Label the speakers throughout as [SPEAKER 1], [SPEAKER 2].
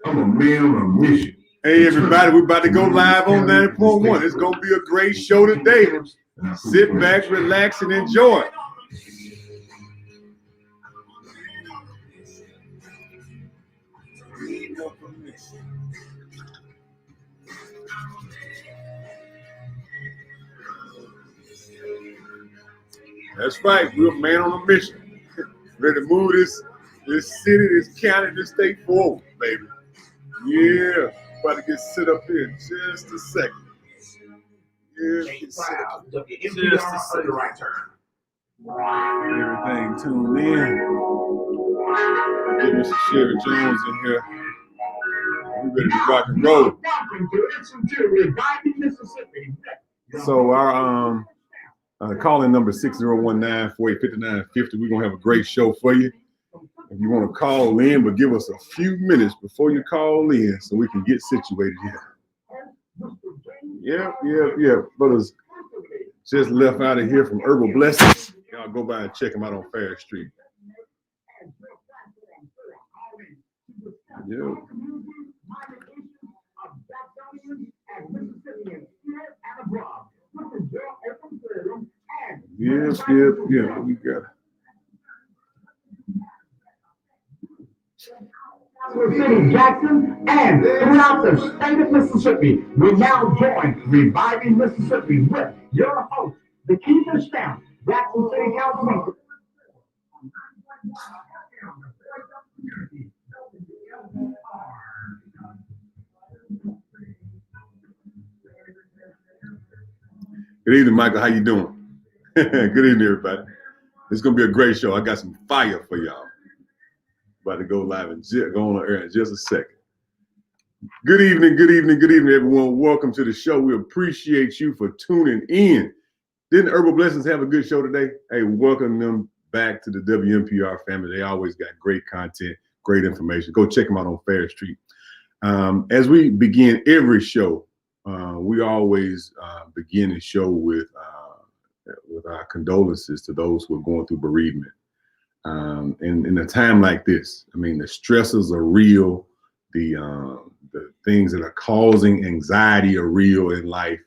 [SPEAKER 1] I'm a man on a mission.
[SPEAKER 2] Hey, everybody, we're about to go live on 90.1. It's going to be a great show today. Sit back, relax, and enjoy. That's right. We're a man on a mission. Ready to move this city, this county, this state forward, baby. Yeah. About to get sit up here in just a second. Yeah, just a second. Everything tuned in. Get Mr. Sherry Jones in here. We ready to rock and roll. So our call-in number 6019-4859-50. We're gonna have a great show for you. If you want to call in, but give us a few minutes before you call in so we can get situated here. Yeah. Brothers just left out of here from Herbal Blessings. Y'all go by and check them out on Fair Street. Yeah. Yeah. We got it.
[SPEAKER 3] City, Jackson, and throughout the state of Mississippi, we now join Reviving Mississippi with your host, DeKeither Stamp, Jackson City Councilman.
[SPEAKER 2] Good evening, Michael. How you doing? Good evening, everybody. It's gonna be a great show. I got some fire for y'all. About to go live and go on air in just a second. Good evening, everyone. Welcome to the show. We appreciate you for tuning in. Didn't Herbal Blessings have a good show today? Hey, welcome them back to the WMPR family. They always got great content, great information. Go check them out on Fair Street. As we begin every show, we always begin the show with our condolences to those who are going through bereavement. And in a time like this, I mean, the stresses are real. The things that are causing anxiety are real in life.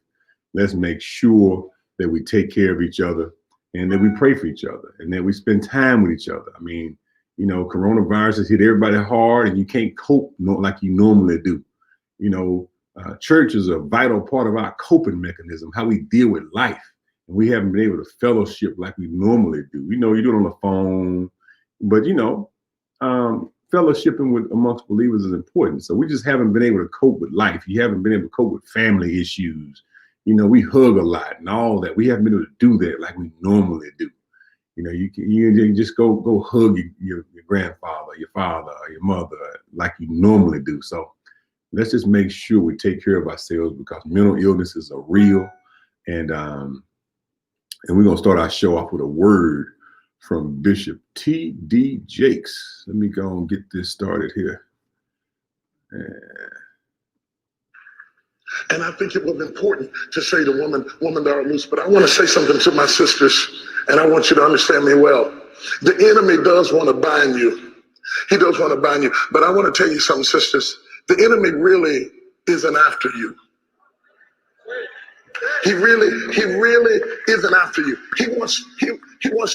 [SPEAKER 2] Let's make sure that we take care of each other and that we pray for each other and that we spend time with each other. I mean, you know, coronavirus has hit everybody hard and you can't cope like you normally do. You know, church is a vital part of our coping mechanism, how we deal with life. And we haven't been able to fellowship like we normally do. You know, you do it on the phone, but you know, fellowshipping with amongst believers is important. So we just haven't been able to cope with life. You haven't been able to cope with family issues. You know, we hug a lot and all that. We haven't been able to do that like we normally do. You know, you just go hug your grandfather, your father, or your mother like you normally do. So let's just make sure we take care of ourselves because mental illnesses are real. And we're going to start our show off with a word from Bishop T.D. Jakes. Let me go and get this started here.
[SPEAKER 4] And I think it was important to say to woman thou art loose, but I want to say something to my sisters, and I want you to understand me well. The enemy does want to bind you. He does want to bind you. But I want to tell you something, sisters. The enemy really isn't after you. He really isn't after you. He wants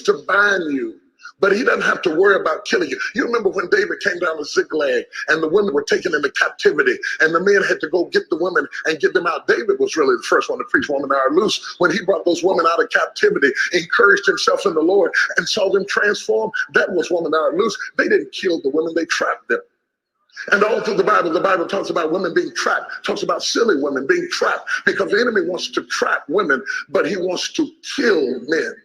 [SPEAKER 4] to bind you, but he doesn't have to worry about killing you. You remember when David came down to Ziklag and the women were taken into captivity and the men had to go get the women and get them out. David was really the first one to preach woman thou art loose. When he brought those women out of captivity, encouraged himself in the Lord and saw them transform, that was woman thou art loose. They didn't kill the women, they trapped them. And all through the Bible talks about women being trapped, talks about silly women being trapped, because the enemy wants to trap women, but he wants to kill men.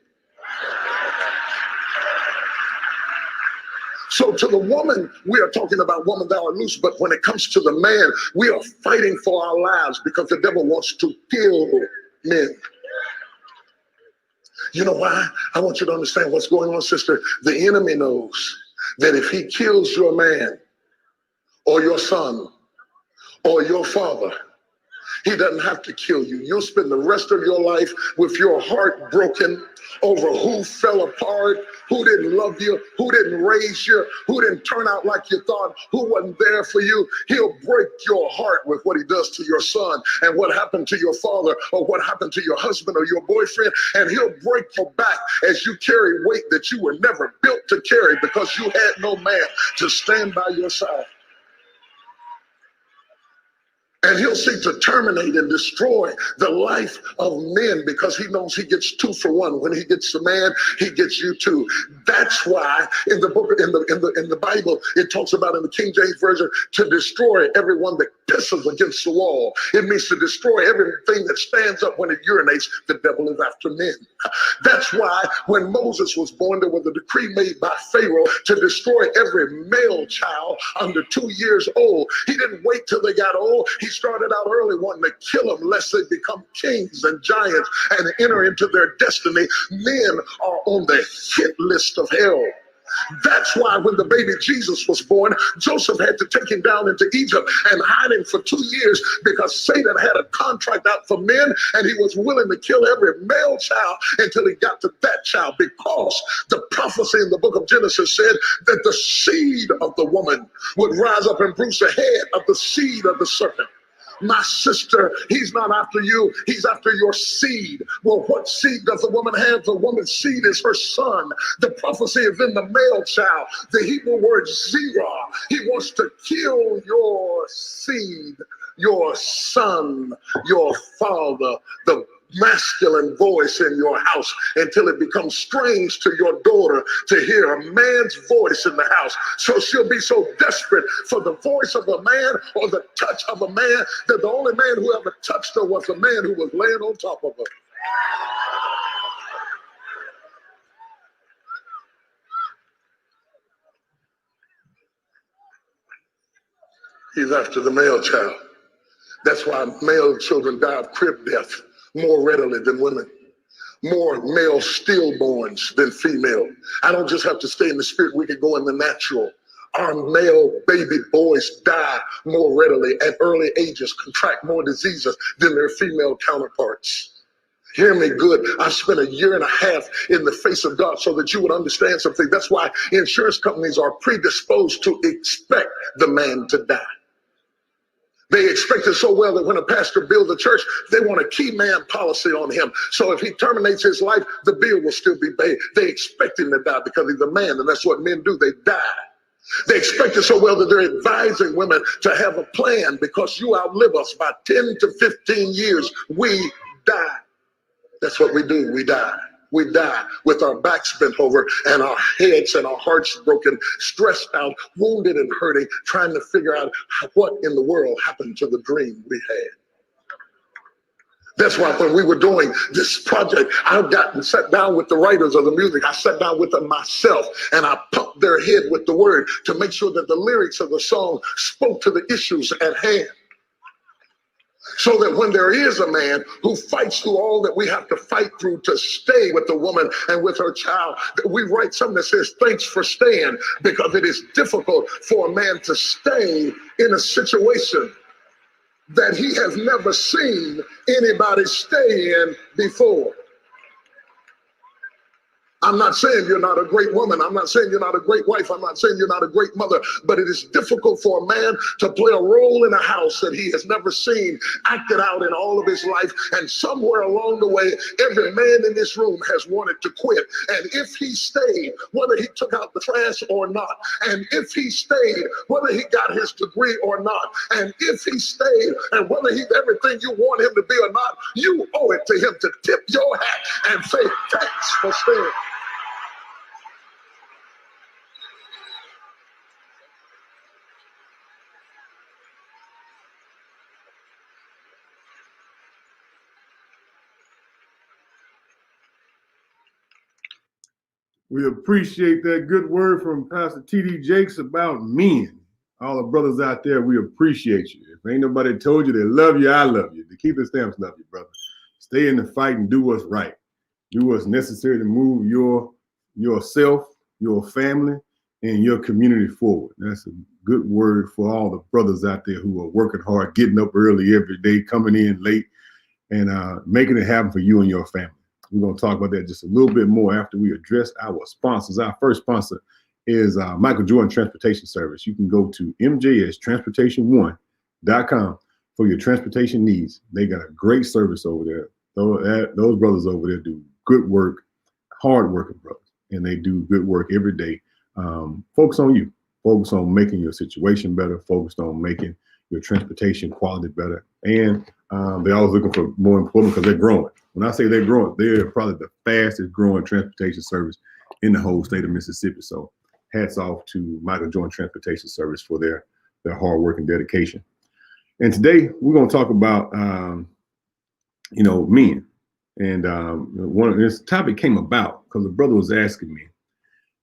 [SPEAKER 4] So to the woman, we are talking about woman thou art loose, but when it comes to the man, we are fighting for our lives because the devil wants to kill men. You know why? I want you to understand what's going on, sister. The enemy knows that if he kills your man, or your son, or your father, He doesn't have to kill you. You'll spend the rest of your life with your heart broken over who fell apart, who didn't love you, who didn't raise you, who didn't turn out like you thought, who wasn't there for you. He'll break your heart with what he does to your son and what happened to your father or what happened to your husband or your boyfriend. And he'll break your back as you carry weight that you were never built to carry because you had no man to stand by your side. And he'll seek to terminate and destroy the life of men because he knows he gets 2 for 1. When he gets the man, he gets you too. That's why in the book, in the Bible, it talks about in the King James Version to destroy everyone that pisses against the wall. It means to destroy everything that stands up when it urinates. The devil is after men. That's why when Moses was born, there was a decree made by Pharaoh to destroy every male child under 2 years old. He didn't wait till they got old. He started out early wanting to kill them lest they become kings and giants and enter into their destiny. Men are on the hit list of hell. That's why when the baby Jesus was born, Joseph had to take him down into Egypt and hide him for 2 years because Satan had a contract out for men and he was willing to kill every male child until he got to that child, because the prophecy in the book of Genesis said that the seed of the woman would rise up and bruise the head of the seed of the serpent. My sister, he's not after you, he's after your seed. Well, what seed does the woman have? The woman's seed is her son. The prophecy is in the male child. The Hebrew word zerah. He wants to kill your seed, your son, your father, the masculine voice in your house, until it becomes strange to your daughter to hear a man's voice in the house. So she'll be so desperate for the voice of a man or the touch of a man that the only man who ever touched her was a man who was laying on top of her. He's after the male child. That's why male children die of crib death more readily than women. More male stillborns than female. I don't just have to stay in the spirit, we can go in the natural. Our male baby boys die more readily at early ages, contract more diseases than their female counterparts. Hear me good. I spent 1.5 years in the face of God so that you would understand something. That's why insurance companies are predisposed to expect the man to die. They expect it so well that when a pastor builds a church, they want a key man policy on him. So if he terminates his life, the bill will still be paid. They expect him to die because he's a man, and that's what men do. They die. They expect it so well that they're advising women to have a plan because you outlive us by 10 to 15 years. We die. That's what we do. We die. We die with our backs bent over and our heads and our hearts broken, stressed out, wounded and hurting, trying to figure out what in the world happened to the dream we had. That's why when we were doing this project, I got and sat down with the writers of the music. I sat down with them myself and I pumped their head with the word to make sure that the lyrics of the song spoke to the issues at hand. So that when there is a man who fights through all that we have to fight through to stay with the woman and with her child, we write something that says, thanks for staying, because it is difficult for a man to stay in a situation that he has never seen anybody stay in before. I'm not saying you're not a great woman. I'm not saying you're not a great wife. I'm not saying you're not a great mother, but it is difficult for a man to play a role in a house that he has never seen acted out in all of his life. And somewhere along the way, every man in this room has wanted to quit. And if he stayed, whether he took out the trash or not, and if he stayed, whether he got his degree or not, and if he stayed, and whether he's everything you want him to be or not, you owe it to him to tip your hat and say, thanks for staying.
[SPEAKER 2] We appreciate that good word from Pastor T.D. Jakes about men. All the brothers out there, we appreciate you. If ain't nobody told you they love you, I love you. The DeKeither Stamps love you, brother. Stay in the fight and do what's right. Do what's necessary to move yourself, your family, and your community forward. That's a good word for all the brothers out there who are working hard, getting up early every day, coming in late, and making it happen for you and your family. We're going to talk about that just a little bit more after we address our sponsors. Our first sponsor is Michael Jordan Transportation Service. You can go to mjstransportation1.com for your transportation needs. They got a great service over there. Those brothers over there do good work, hard working brothers, and they do good work every day. Focus on you, focus on making your situation better, focused on making your transportation quality better. And they're always looking for more employment because they're growing. When I say they're growing, they're probably the fastest growing transportation service in the whole state of Mississippi. So hats off to Michael Jordan Transportation Service for their hard work and dedication. And today we're going to talk about, men. And this topic came about because the brother was asking me,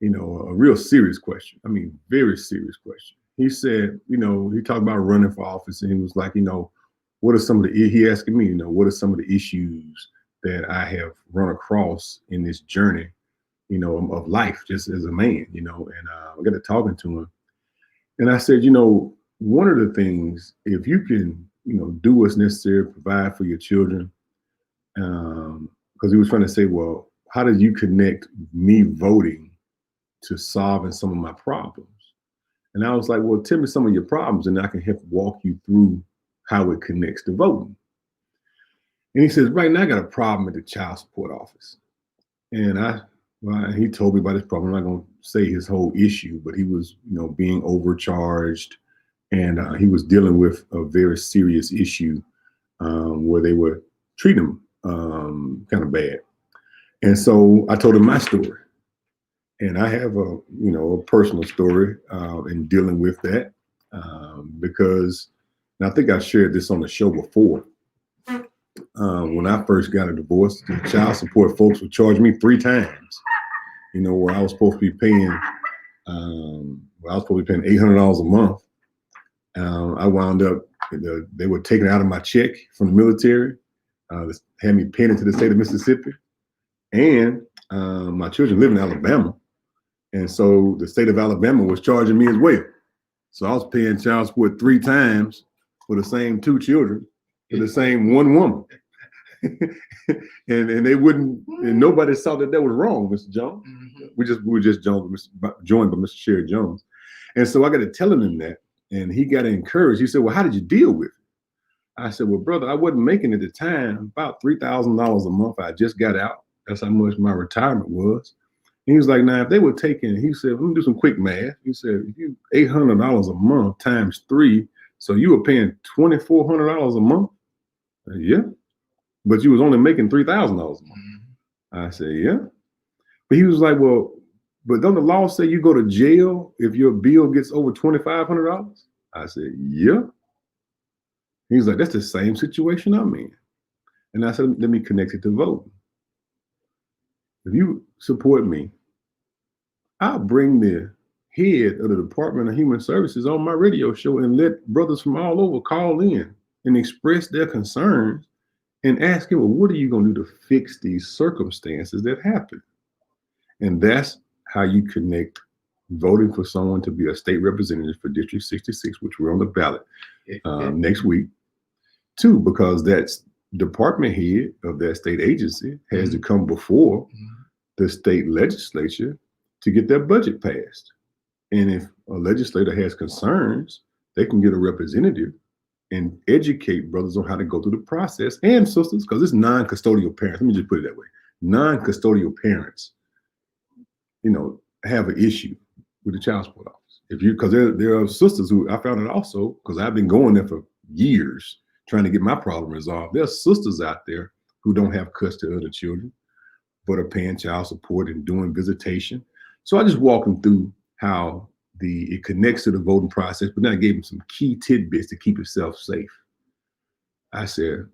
[SPEAKER 2] a real serious question. I mean, very serious question. He said, he talked about running for office, and he was like, what are some of he asking me, what are some of the issues that I have run across in this journey, of life, just as a man, and I got to talking to him. And I said, one of the things, if you can, do what's necessary, provide for your children, because he was trying to say, well, how did you connect me voting to solving some of my problems? And I was like, well, tell me some of your problems and I can help walk you through how it connects to voting. And he says, right now I got a problem at the child support office. And he told me about his problem. I'm not going to say his whole issue, but he was, being overcharged, and he was dealing with a very serious issue where they were treating him kind of bad. And so I told him my story. And I have a personal story in dealing with that because, and I think I shared this on the show before. When I first got a divorce, the child support folks would charge me 3 times, where I was supposed to be paying, $800 a month. I wound up, they were taking it out of my check from the military, had me paying it to the state of Mississippi, and my children live in Alabama. And so the state of Alabama was charging me as well. So I was paying child support 3 times for the same 2 children, for the same one woman. and they wouldn't, and nobody saw that was wrong, Mr. Jones. Mm-hmm. We were just joined by Mr. Sherry Jones. And so I got to telling him that, and he got encouraged. He said, well, how did you deal with it? I said, well, brother, I wasn't making at the time about $3,000 a month. I just got out. That's how much my retirement was. And he was like, now, if they were taking, he said, let me do some quick math. He said, if you $800 a month times 3, so you were paying $2,400 a month? Yeah. But you was only making $3,000 a month. Mm-hmm. I said, yeah. But he was like, well, but don't the law say you go to jail if your bill gets over $2,500? I said, yeah. He was like, that's the same situation I'm in. And I said, let me connect it to voting. If you support me, I'll bring the head of the Department of Human Services on my radio show and let brothers from all over call in and express their concerns and ask him, well, what are you going to do to fix these circumstances that happen? And that's how you connect voting for someone to be a state representative for District 66, which we're on the ballot next week. 2, because that's department head of that state agency has to come before the state legislature to get their budget passed. And if a legislator has concerns, they can get a representative and educate brothers on how to go through the process, and sisters, because it's non-custodial parents. Let me just put it that way. Non-custodial parents, have an issue with the child support office. Because there are sisters who, I found it also, because I've been going there for years trying to get my problem resolved. There are sisters out there who don't have custody of the children, but are paying child support and doing visitation. So I just walked them through how it connects to the voting process, but then I gave them some key tidbits to keep yourself safe. I said,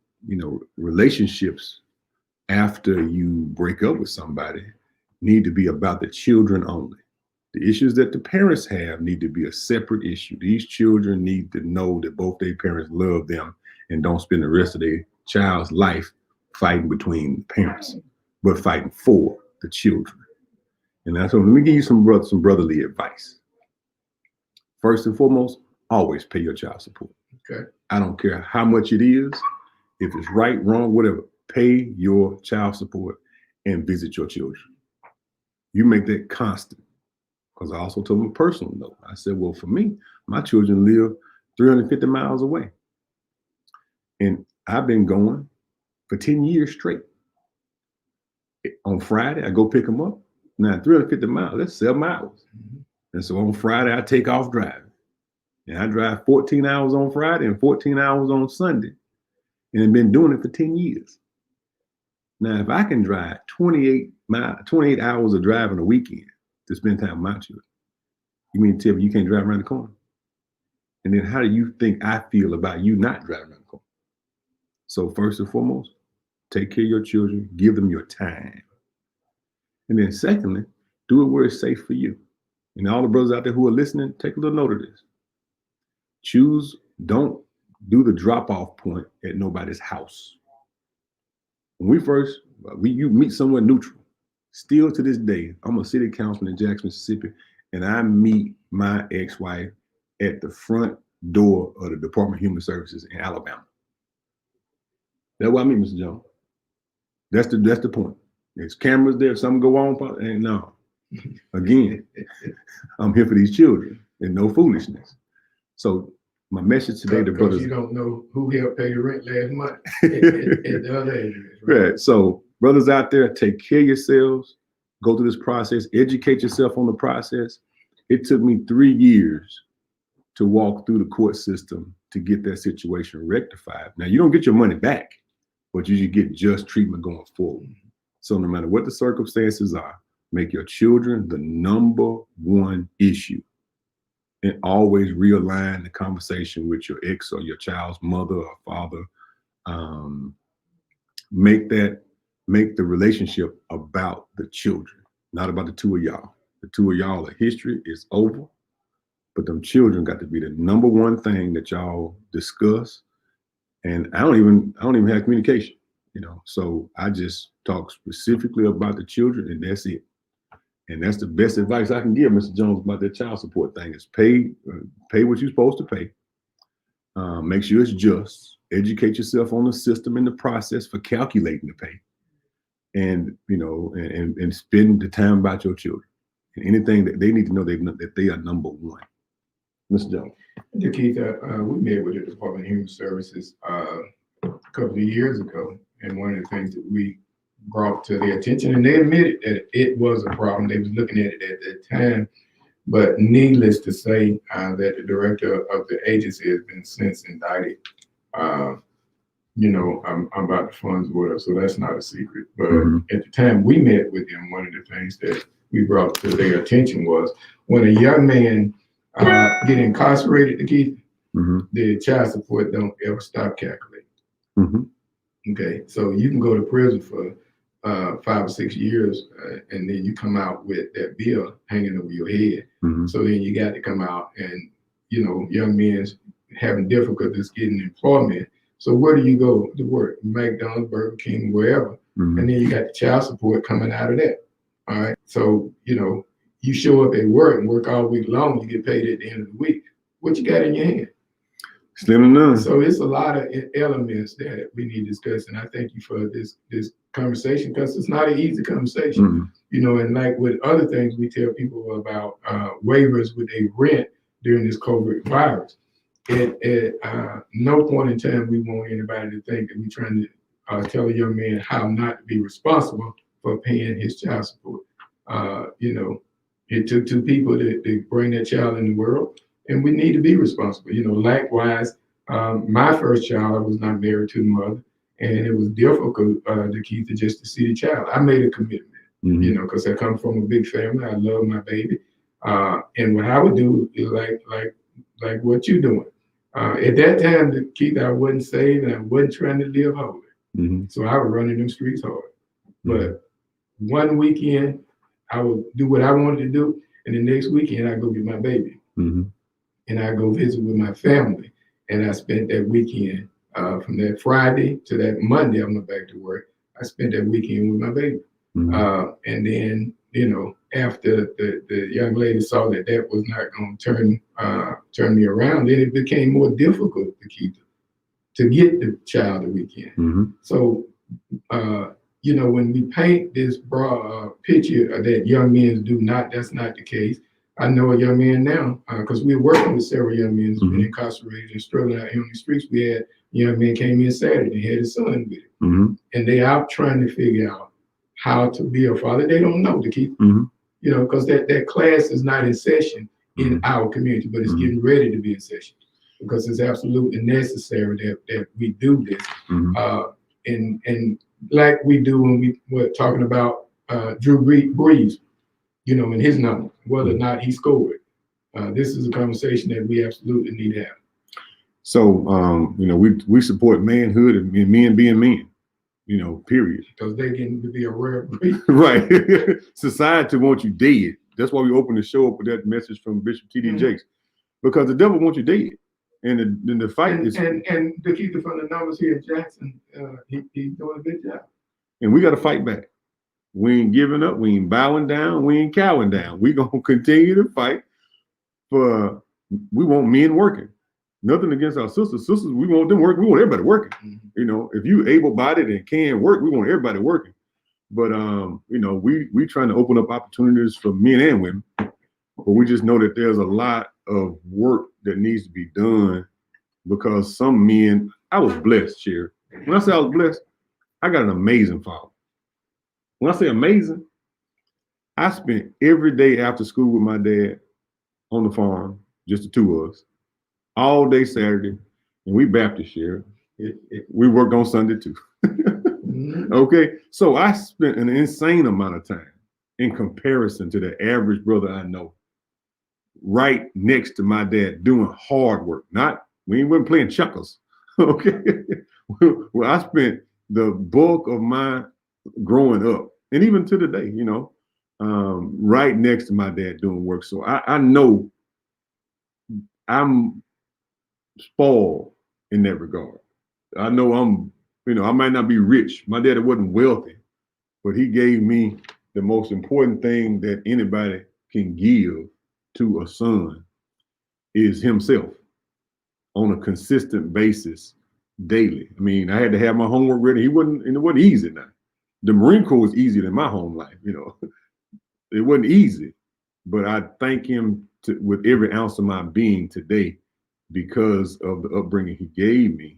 [SPEAKER 2] relationships after you break up with somebody need to be about the children only. The issues that the parents have need to be a separate issue. These children need to know that both their parents love them and don't spend the rest of their child's life fighting between parents, but fighting for the children. And that's what, let me give you some brotherly advice. First and foremost, always pay your child support.
[SPEAKER 5] Okay.
[SPEAKER 2] I don't care how much it is, if it's right, wrong, whatever, pay your child support and visit your children. You make that constant. Because I also told them a personal note. I said, well, for me, my children live 350 miles away. And I've been going for 10 years straight. On Friday, I go pick them up. Now, 350 miles, that's 7 hours. And so on Friday, I take off driving. And I drive 14 hours on Friday and 14 hours on Sunday. And I've been doing it for 10 years. Now, if I can drive 28 hours of driving a weekend to spend time with my children, you mean to tell me you can't drive around the corner? And then how do you think I feel about you not driving around the corner? So first and foremost, take care of your children, give them your time. And then secondly, do it where it's safe for you. And all the brothers out there who are listening, take a little note of this. Don't do the drop-off point at nobody's house. When you meet someone neutral. Still to this day, I'm a city councilman in Jackson, Mississippi, and I meet my ex-wife at the front door of the Department of Human Services in Alabama. That's what I mean, Mr. Jones. That's the point. There's cameras there. If something go on, and no. Again, I'm here for these children and no foolishness. So my message today to brothers.
[SPEAKER 5] You don't know who helped pay the rent last month at the other address,
[SPEAKER 2] right? So brothers out there, take care of yourselves. Go through this process. Educate yourself on the process. It took me 3 years to walk through the court system to get that situation rectified. Now, you don't get your money back, but you get just treatment going forward. So no matter what the circumstances are, make your children the number one issue. And always realign the conversation with your ex or your child's mother or father. Make the relationship about the children, not about the two of y'all. The two of y'all, the history is over, but them children got to be the number one thing that y'all discuss. And I don't even have communication, So I just talk specifically about the children, and that's it. And that's the best advice I can give, Mr. Jones, about that child support thing is pay what you're supposed to pay. Make sure it's just. Educate yourself on the system and the process for calculating the pay. And, and spend the time about your children. And anything that they need to know that they are number one. Mr. Jones.
[SPEAKER 5] DeKeither, we met with the Department of Human Services a couple of years ago. And one of the things that we brought to their attention, and they admitted that it was a problem. They was looking at it at that time. But needless to say, that the director of the agency has been since indicted. About the funds, whatever, so that's not a secret. But at the time we met with them, one of the things that we brought to their attention was when a young man get incarcerated, DeKeither, the child support don't ever stop calculating. Okay, so you can go to prison for 5 or 6 years, and then you come out with that bill hanging over your head. So then you got to come out, and young men's having difficulties getting employment. So where do you go to work? McDonald's, Burger King, wherever. And then you got the child support coming out of that. All right. So, you show up at work and work all week long, you get paid at the end of the week. What you got in your hand?
[SPEAKER 2] Slim enough.
[SPEAKER 5] So it's a lot of elements that we need to discuss. And I thank you for this conversation, because it's not an easy conversation. And like with other things we tell people about waivers with a rent during this COVID virus. At no point in time we want anybody to think that we're trying to tell a young man how not to be responsible for paying his child support. It took 2 people to bring that child in the world, and we need to be responsible. Likewise, my first child, I was not married to the mother, and it was difficult DeKeither just to see the child. I made a commitment, because I come from a big family. I love my baby, and what I would do is like what you're doing. At that time, DeKeither, I wasn't saved and I wasn't trying to live holy. So I was running them streets hard. But one weekend, I would do what I wanted to do, and the next weekend, I go get my baby. And I go visit with my family. And I spent that weekend, from that Friday to that Monday, I went back to work. I spent that weekend with my baby. And then after the young lady saw that was not going to turn me around, then it became more difficult to get the child the weekend. So, when we paint this broad picture that young men do not, that's not the case. I know a young man now, because we're working with several young men who's been incarcerated and struggling out here on the streets. We had a young man came in Saturday and had his son with him. And they out trying to figure out how to be a father. They don't know, DeKeither. Because that class is not in session in our community, but it's getting ready to be in session because it's absolutely necessary that we do this. And like we do when we were talking about Drew Brees, and his number, whether or not he scored. This is a conversation that we absolutely need to have.
[SPEAKER 2] So, we support manhood and men being men, period.
[SPEAKER 5] Because they getting to be a rare breed.
[SPEAKER 2] Right. Society wants you dead. That's why we opened the show up with that message from Bishop T.D. Jakes. Because the devil wants you dead. And the fight is... And
[SPEAKER 5] DeKeither from the numbers here in Jackson, he's doing a good job.
[SPEAKER 2] And we got to fight back. We ain't giving up. We ain't bowing down. We ain't cowing down. We going to continue to fight we want men working. Nothing against our sisters. Sisters, we want them working. We want everybody working. If you able-bodied and can work, we want everybody working. But, we trying to open up opportunities for men and women. But we just know that there's a lot of work that needs to be done because some men, I was blessed, Sherry. When I say I was blessed, I got an amazing father. When I say amazing, I spent every day after school with my dad on the farm, just the two of us, all day Saturday, and we Baptist, Sherry. We worked on Sunday too. Okay, so I spent an insane amount of time in comparison to the average brother I know, right next to my dad doing hard work. We weren't playing checkers. Okay, well, I spent the bulk of my growing up, and even to today, right next to my dad doing work. So I know I'm spoiled in that regard. I know I might not be rich. My daddy wasn't wealthy, but he gave me the most important thing that anybody can give to a son is himself on a consistent basis daily. I mean, I had to have my homework ready. It wasn't easy now. The Marine Corps was easier than my home life, It wasn't easy, but I thank him with every ounce of my being today because of the upbringing he gave me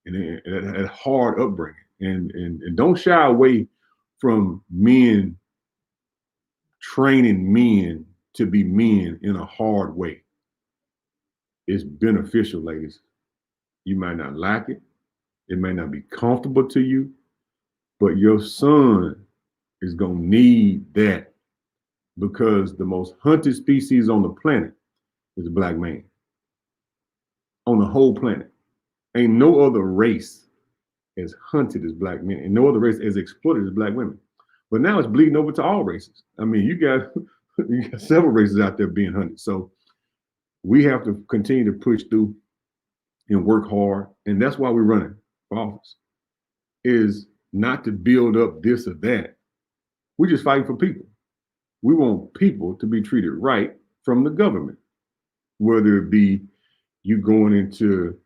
[SPEAKER 2] and that hard upbringing. And don't shy away from men training men to be men in a hard way. It's beneficial, ladies. You might not like it. It may not be comfortable to you, but your son is going to need that because the most hunted species on the planet is a black man. On the whole planet. Ain't no other race as hunted as black men and no other race as exploited as black women. But now it's bleeding over to all races. I mean, you got several races out there being hunted. So we have to continue to push through and work hard. And that's why we're running for office, is not to build up this or that. We're just fighting for people. We want people to be treated right from the government, whether it be you going into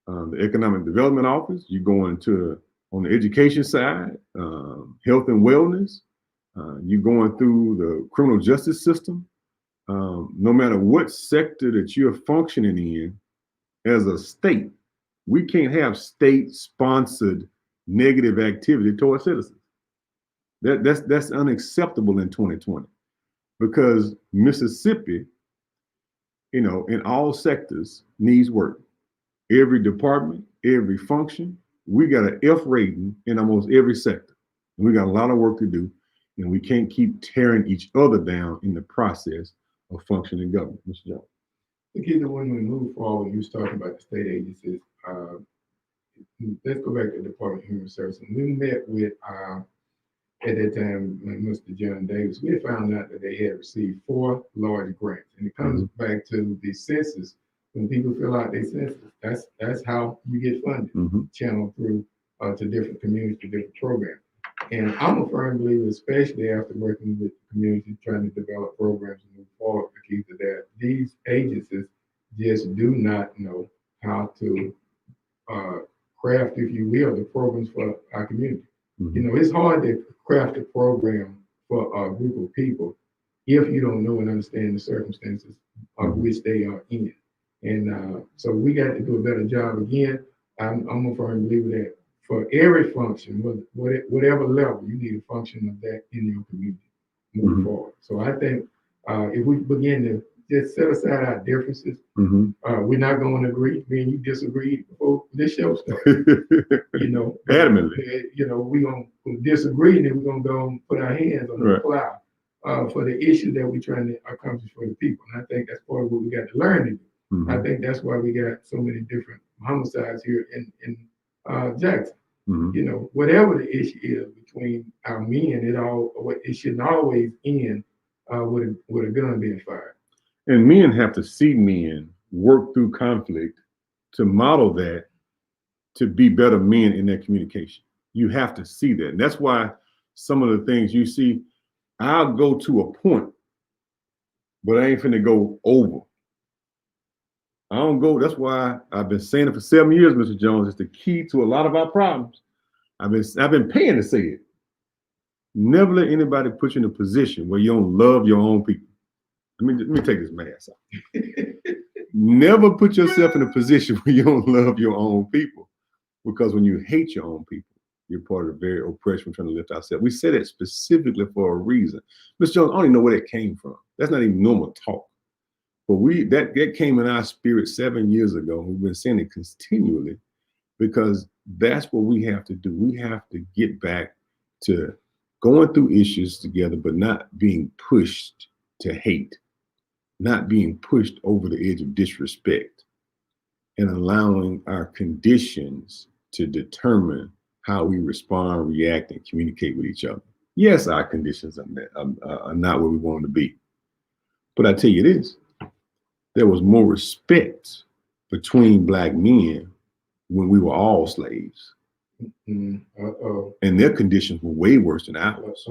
[SPEAKER 2] the Economic Development Office, you going to on the education side, health and wellness, you going through the criminal justice system. No matter what sector that you're functioning in as a state, we can't have state-sponsored negative activity towards citizens. That's unacceptable in 2020 because Mississippi, in all sectors needs work. Every department, every function, we got an F rating in almost every sector. And we got a lot of work to do, and we can't keep tearing each other down in the process of functioning government. Mr. Jones.
[SPEAKER 5] DeKeither, when we move forward, you was talking about the state agencies. Let's go back to the Department of Human Services. We met with, at that time, Mr. John Davis. We had found out that they had received 4 large grants. And it comes back to the census. When people fill out their census, that's how you get funded, channeled through to different communities, to different programs. And I'm a firm believer, especially after working with the community, trying to develop programs and move forward, DeKeither, that these agencies just do not know how to craft, if you will, the programs for our community. You know, it's hard to craft a program for a group of people if you don't know and understand the circumstances of which they are in. And so we got to do a better job. Again, I'm a firm believer that for every function, whatever level, you need a function of that in your community moving forward. So I think if we begin to just set aside our differences, we're not going to agree. Me and you disagreed before this show started. You know,
[SPEAKER 2] adamantly.
[SPEAKER 5] You know, we're going to disagree, and then we're going to go and put our hands on the plow for the issue that we're trying to accomplish for the people. And I think that's part of what we got to learn to do. I think that's why we got so many different homicides here in Jackson. You know, whatever the issue is between our men, it shouldn't always end with a gun being fired.
[SPEAKER 2] And men have to see men work through conflict to model that, to be better men in their communication. You have to see that. And that's why some of the things you see, I'll go to a point, but I ain't finna go over. I don't go. That's why I've been saying it for 7 years, Mr. Jones. It's the key to a lot of our problems. I've been paying to say it. Never let anybody put you in a position where you don't love your own people. Let me take this mask off. Never put yourself in a position where you don't love your own people, because when you hate your own people, you're part of the very oppression we're trying to lift ourselves. We said that specifically for a reason. Mr. Jones, I don't even know where that came from. That's not even normal talk. But that came in our spirit 7 years ago. We've been saying it continually, because that's what we have to do. We have to get back to going through issues together, but not being pushed to hate, not being pushed over the edge of disrespect, and allowing our conditions to determine how we respond, react, and communicate with each other. Yes, our conditions are not where we want them to be. But I tell you this, there was more respect between Black men when we were all slaves. And their conditions were way worse than ours.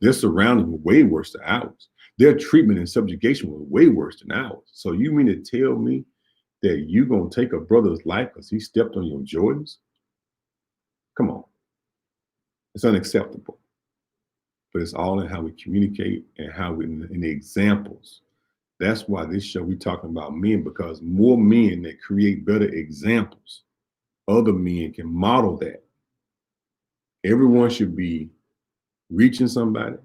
[SPEAKER 2] Their surroundings were way worse than ours. Their treatment and subjugation was way worse than ours. So you mean to tell me that you're going to take a brother's life because he stepped on your Jordans? Come on. It's unacceptable. But it's all in how we communicate and how we, in the examples. That's why this show, we're talking about men, because more men that create better examples, other men can model that. Everyone should be reaching somebody.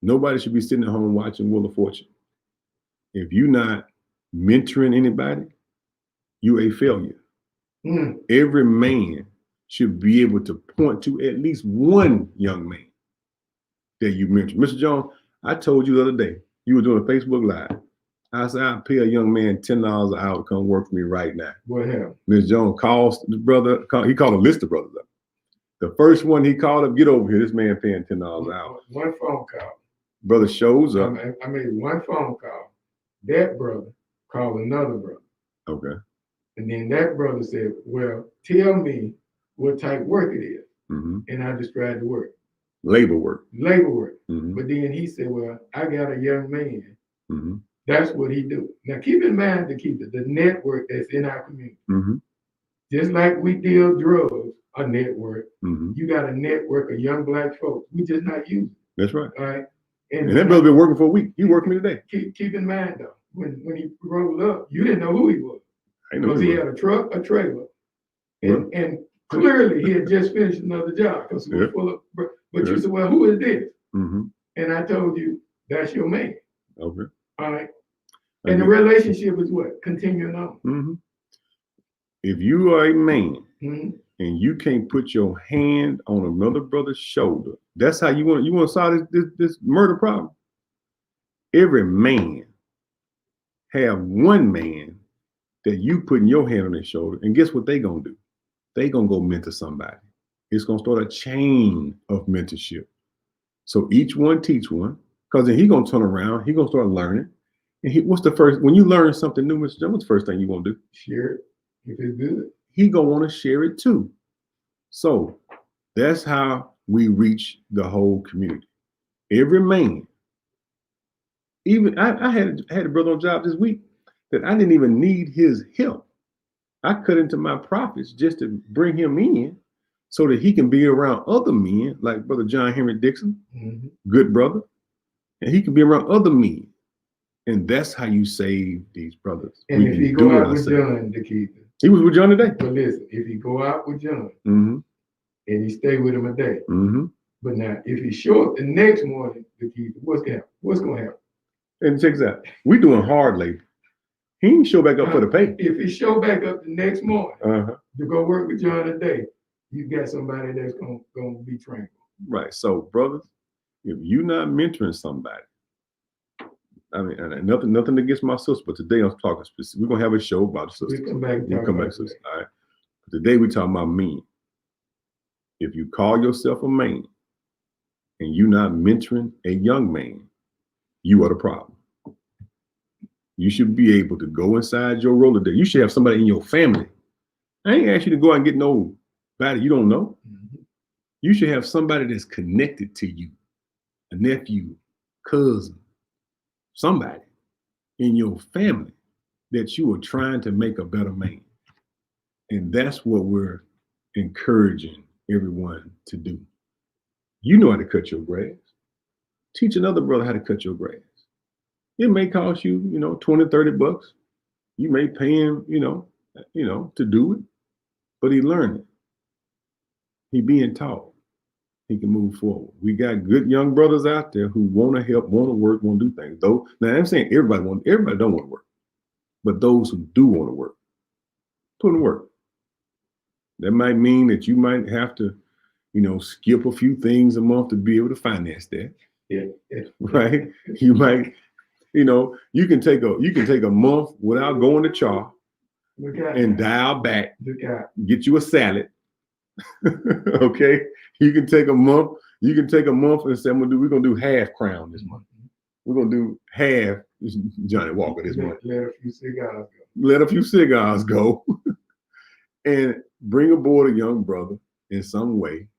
[SPEAKER 2] Nobody should be sitting at home watching Wheel of Fortune. If you're not mentoring anybody, you're a failure. Every man should be able to point to at least one young man that you mentor. Mr. Jones, I told you the other day, you were doing a Facebook Live. I said, I'll pay a young man $10 an hour to come work for me right now.
[SPEAKER 5] What happened?
[SPEAKER 2] Ms. Jones calls the brother, he called a list of brothers up. The first one he called up, get over here, this man paying $10 an hour.
[SPEAKER 5] One phone call.
[SPEAKER 2] Brother shows up.
[SPEAKER 5] I made one phone call. That brother called another brother.
[SPEAKER 2] Okay.
[SPEAKER 5] And then that brother said, well, tell me what type of work it is. And I described the work.
[SPEAKER 2] Labor work.
[SPEAKER 5] Labor work. But then he said, well, I got a young man. That's what he do. Now keep in mind, DeKeither, the network that's in our community. Just like we deal drugs, a network. You got a network of young Black folks. We just not using it.
[SPEAKER 2] That's right.
[SPEAKER 5] All right.
[SPEAKER 2] And that brother been working for a week. He worked me today.
[SPEAKER 5] Keep in mind though, when he rolled up, you didn't know who he was.
[SPEAKER 2] Because
[SPEAKER 5] he had a truck, a trailer. And clearly he had just finished another job because he was full of, but you said, well, who is this? And I told you, that's your man.
[SPEAKER 2] Okay.
[SPEAKER 5] All right. And the relationship is what? Continuing on.
[SPEAKER 2] If you are a man and you can't put your hand on another brother's shoulder, that's how you want to solve this murder problem. Every man have one man that you putting your hand on their shoulder, and guess what they gonna do? They gonna go mentor somebody. It's gonna start a chain of mentorship. So each one teach one, because then he gonna turn around, he gonna start learning. And what's the first, when you learn something new, Mr. Jones, what's the first thing you want to do?
[SPEAKER 5] Share it if it's good.
[SPEAKER 2] He gonna want to share it too. So that's how we reach the whole community. Every man, even I had a brother on job this week that I didn't even need his help. I cut into my profits just to bring him in so that he can be around other men like Brother John Henry Dixon, good brother, and he can be around other men. And that's how you save these brothers.
[SPEAKER 5] And if he go out with John, DeKeither.
[SPEAKER 2] He was with John today.
[SPEAKER 5] But listen, if he go out with John and he stay with him a day, but now if he show up the next morning, DeKeither, what's going to happen? And
[SPEAKER 2] check this out. We doing hard labor. He ain't show back up for the pay.
[SPEAKER 5] If he show back up the next morning to go work with John today, you got somebody that's gonna be trained.
[SPEAKER 2] Right. So, brothers, if you're not mentoring somebody, I mean, and nothing against my sister, but today I'm talking specific. We're gonna have a show about the sisters. We'll come back, sister. All right. But today we're talking about men. If you call yourself a man and you're not mentoring a young man, you are the problem. You should be able to go inside your Rolodex. You should have somebody in your family. I ain't asked you to go out and get nobody you don't know. You should have somebody that's connected to you, a nephew, cousin, somebody in your family that you are trying to make a better man. And that's what we're encouraging everyone to do. You know how to cut your grass. Teach another brother how to cut your grass. It may cost you, $20, $30. You may pay him, to do it, but he learned it. He being taught. He can move forward. We got good young brothers out there who want to help, want to work, want to do things. Though now I'm saying everybody don't want to work, but those who do want to work, put in work. That might mean that you might have to, skip a few things a month to be able to finance that.
[SPEAKER 5] Yeah.
[SPEAKER 2] Right. You might. You can take a month without going to char and dial back, get you a salad. Okay. You can take a month and say, we're gonna do half Crown this month. We're gonna do half Johnny Walker this month. Let a few cigars go. And bring aboard a young brother in some way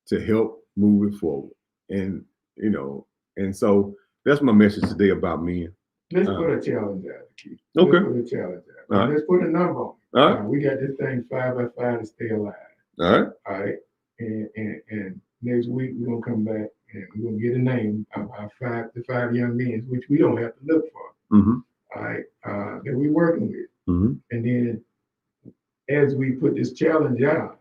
[SPEAKER 2] to help move it forward. And so that's my message today about men.
[SPEAKER 5] Let's put a challenge out.
[SPEAKER 2] Okay.
[SPEAKER 5] Let's put a challenge out. Right. Let's put a number on it.
[SPEAKER 2] All right.
[SPEAKER 5] We got this thing 5 by 5 to stay alive.
[SPEAKER 2] All right.
[SPEAKER 5] All right. And next week we're gonna come back and we're gonna get a name of our 5 young men, which we don't have to look for. All right. That we're working with. And then as we put this challenge out,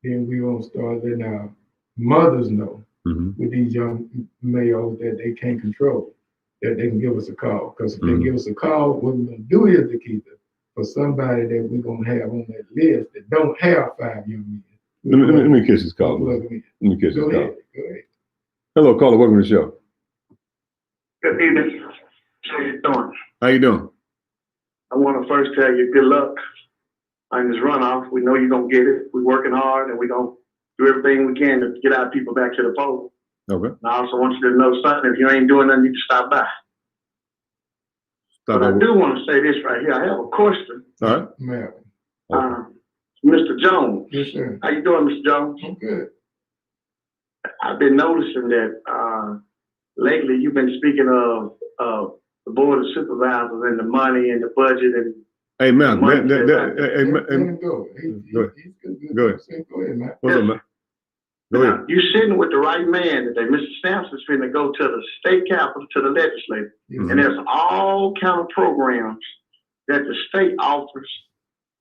[SPEAKER 5] then we're gonna start letting our mothers know with these young males that they can't control, that they can give us a call. Because if they give us a call, what we're going to do is DeKeither for somebody that we're going to have on that list that don't have 5 young men.
[SPEAKER 2] Let me kiss this call. Go ahead. Hello, caller. Welcome to the show.
[SPEAKER 6] Good evening. How you doing?
[SPEAKER 2] How you doing?
[SPEAKER 6] I want to first tell you good luck on this runoff. We know you're going to get it. We're working hard and we're going to do everything we can to get our people back to the fold.
[SPEAKER 2] Okay.
[SPEAKER 6] And I also want you to know something. If you ain't doing nothing, you can stop by. But I do want to say this right here. I have a question.
[SPEAKER 2] All right.
[SPEAKER 6] Mr. Jones.
[SPEAKER 5] Yes, sir.
[SPEAKER 6] How you doing, Mr. Jones?
[SPEAKER 5] I'm good.
[SPEAKER 6] I've been noticing that lately you've been speaking of the board of supervisors and the money and the budget and.
[SPEAKER 2] Hey, man.
[SPEAKER 5] Let him go. Go ahead.
[SPEAKER 2] Go ahead, man. What's up, man? Go ahead.
[SPEAKER 6] You're sitting with the right man today. Mr. Stamps is finna go to the state capitol, to the legislature. And there's all kind of programs that the state offers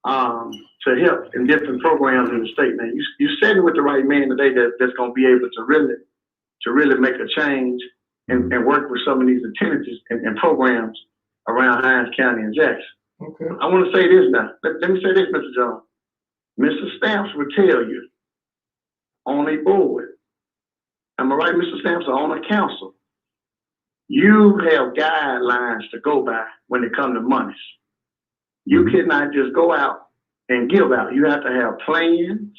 [SPEAKER 6] to help in different programs in the state. Now, you're sitting with the right man today that's going to be able to really make a change and work with some of these attendances and programs around Hinds County and Jackson.
[SPEAKER 5] Okay.
[SPEAKER 6] I want to say this now. Let me say this, Mr. Jones. Mr. Stamps will tell you on a board, am I right, Mr. Stamps, or on a council, you have guidelines to go by when it comes to monies. You cannot just go out and give out. You have to have plans,